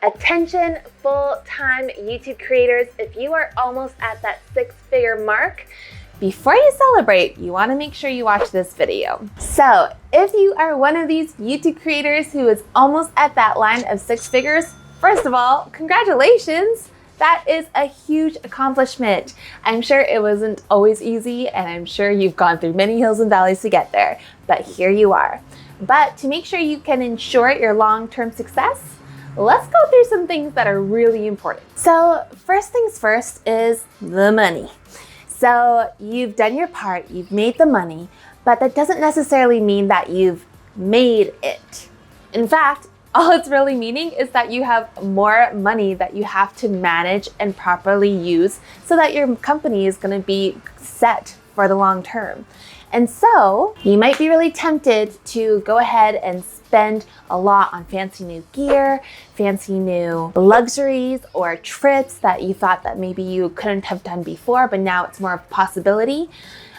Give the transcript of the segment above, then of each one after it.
Attention full-time YouTube creators, if you are almost at that six-figure mark, before you celebrate, you want to make sure you watch this video. So if you are one of these YouTube creators who is almost at that line of six figures, first of all, congratulations. That is a huge accomplishment. I'm sure it wasn't always easy, and I'm sure you've gone through many hills and valleys to get there, but here you are. But to make sure you can ensure your long-term success, let's go through some things that are really important. So first things first is the money. So you've done your part, you've made the money, but that doesn't necessarily mean that you've made it. In fact, all it's really meaning is that you have more money that you have to manage and properly use so that your company is going to be set for the long term. And so you might be really tempted to go ahead and spend a lot on fancy new gear, fancy new luxuries, or trips that you thought that maybe you couldn't have done before, but now it's more of a possibility.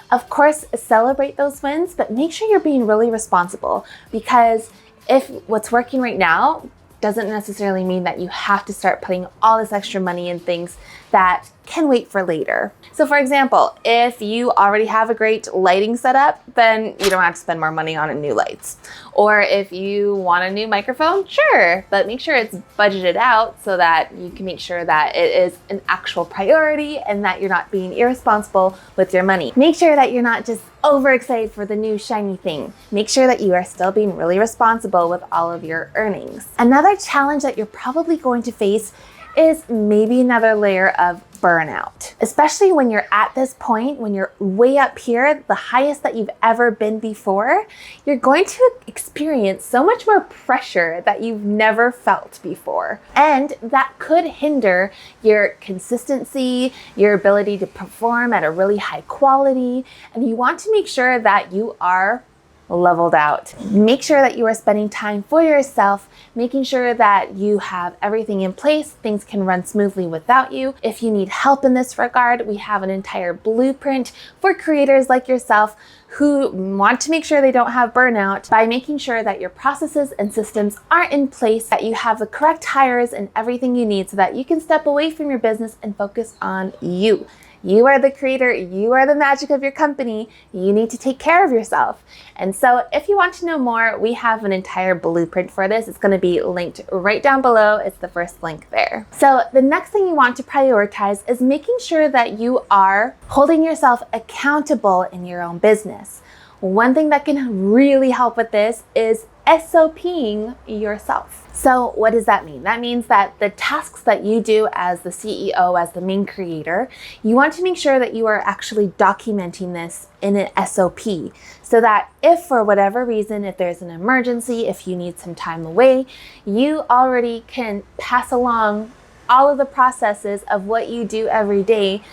Of course, celebrate those wins, but make sure you're being really responsible, because if what's working right now doesn't necessarily mean that you have to start putting all this extra money in things that can wait for later. So for example, if you already have a great lighting setup, then you don't have to spend more money on new lights. Or if you want a new microphone, sure, but make sure it's budgeted out so that you can make sure that it is an actual priority and that you're not being irresponsible with your money. Make sure that you're not just overexcited for the new shiny thing. Make sure that you are still being really responsible with all of your earnings. Another challenge that you're probably going to face is maybe another layer of burnout, especially when you're at this point, when you're way up here, the highest that you've ever been before. You're going to experience so much more pressure that you've never felt before. And that could hinder your consistency, your ability to perform at a really high quality. And you want to make sure that you are leveled out. Make sure that you are spending time for yourself, making sure that you have everything in place, things can run smoothly without you. If you need help in this regard, we have an entire blueprint for creators like yourself who want to make sure they don't have burnout by making sure that your processes and systems are in place, that you have the correct hires and everything you need so that you can step away from your business and focus on you. You are the creator, you are the magic of your company, you need to take care of yourself. And so if you want to know more, we have an entire blueprint for this. It's going to be linked right down below. It's the first link there. So the next thing you want to prioritize is making sure that you are holding yourself accountable in your own business. One thing that can really help with this is SOPing yourself. So what does that mean? That means that the tasks that you do as the CEO, as the main creator, you want to make sure that you are actually documenting this in an SOP so that if for whatever reason, if there's an emergency, if you need some time away, you already can pass along all of the processes of what you do every day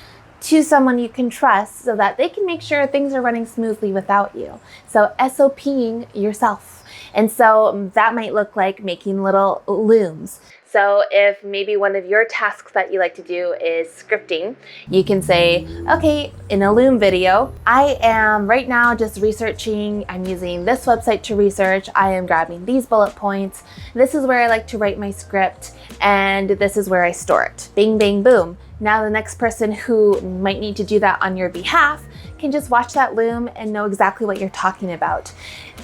to someone you can trust so that they can make sure things are running smoothly without you. So SOPing yourself. And so that might look like making little looms. So if maybe one of your tasks that you like to do is scripting, you can say, okay, in a loom video, I am right now just researching, I'm using this website to research, I am grabbing these bullet points, this is where I like to write my script, and this is where I store it. Bing, bang, boom. Now the next person who might need to do that on your behalf can just watch that loom and know exactly what you're talking about.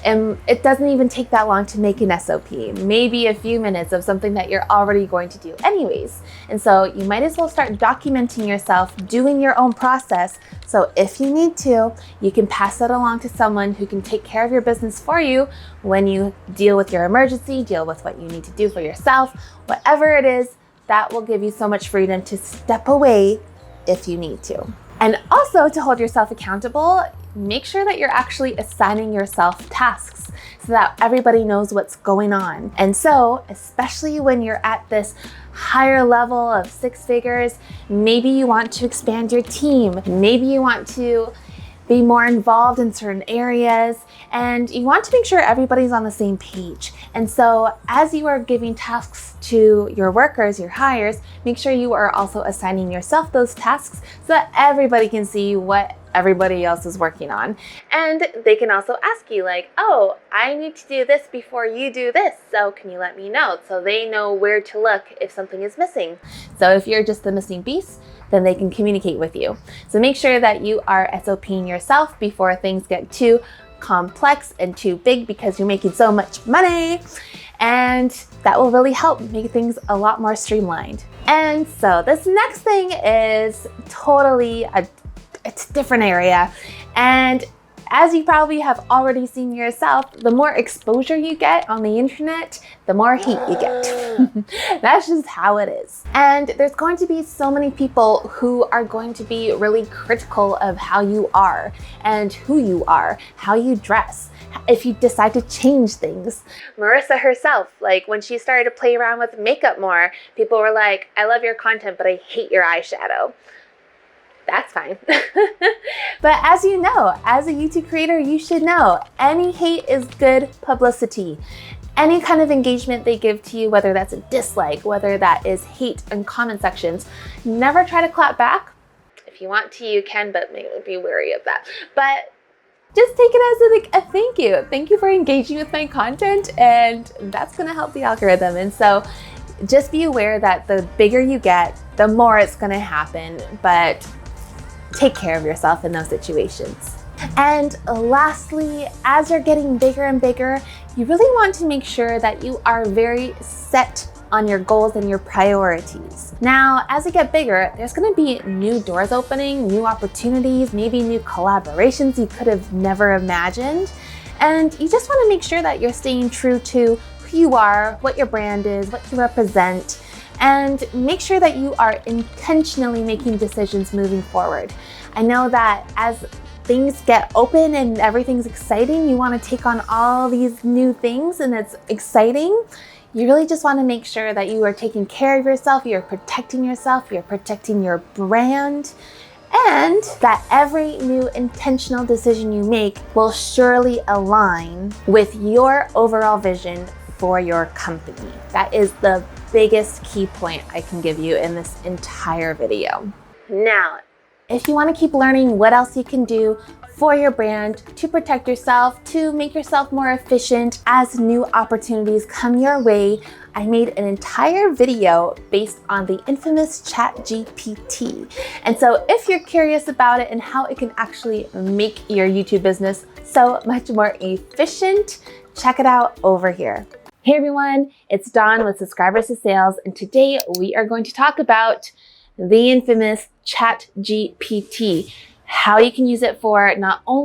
And it doesn't even take that long to make an SOP, maybe a few minutes of something that you're already going to do anyways. And so you might as well start documenting yourself, doing your own process. So if you need to, you can pass that along to someone who can take care of your business for you when you deal with your emergency, deal with what you need to do for yourself, whatever it is. That will give you so much freedom to step away if you need to. And also to hold yourself accountable, make sure that you're actually assigning yourself tasks so that everybody knows what's going on. And so, especially when you're at this higher level of six figures, maybe you want to expand your team. Maybe you want to be more involved in certain areas, and you want to make sure everybody's on the same page. And so as you are giving tasks to your workers, your hires, make sure you are also assigning yourself those tasks so that everybody can see what everybody else is working on. And they can also ask you like, oh, I need to do this before you do this, so can you let me know? So they know where to look if something is missing. So if you're just the missing piece, then they can communicate with you. So make sure that you are SOPing yourself before things get too complex and too big because you're making so much money. And that will really help make things a lot more streamlined. And so this next thing is totally it's a different area. And as you probably have already seen yourself, the more exposure you get on the internet, the more hate you get. That's just how it is. And there's going to be so many people who are going to be really critical of how you are and who you are, how you dress, if you decide to change things. Marissa herself, like when she started to play around with makeup more, people were like, I love your content, but I hate your eyeshadow. That's fine. But as you know, as a YouTube creator, you should know any hate is good publicity. Any kind of engagement they give to you, whether that's a dislike, whether that is hate in comment sections, never try to clap back. If you want to, you can, but maybe be wary of that. But just take it as a thank you. Thank you for engaging with my content, and that's gonna help the algorithm. And so just be aware that the bigger you get, the more it's gonna happen, but take care of yourself in those situations. And lastly, as you're getting bigger and bigger, you really want to make sure that you are very set on your goals and your priorities. Now, as you get bigger, there's gonna be new doors opening, new opportunities, maybe new collaborations you could have never imagined. And you just wanna make sure that you're staying true to who you are, what your brand is, what you represent, and make sure that you are intentionally making decisions moving forward. I know that as things get open and everything's exciting, you want to take on all these new things and it's exciting. You really just want to make sure that you are taking care of yourself, you're protecting your brand, and that every new intentional decision you make will surely align with your overall vision for your company. That is the biggest key point I can give you in this entire video. Now, if you want to keep learning what else you can do for your brand to protect yourself, to make yourself more efficient as new opportunities come your way, I made an entire video based on the infamous ChatGPT. And so if you're curious about it and how it can actually make your YouTube business so much more efficient, check it out over here. Hey everyone, it's Dawn with Subscribers to Sales, and today we are going to talk about the infamous ChatGPT, how you can use it for not only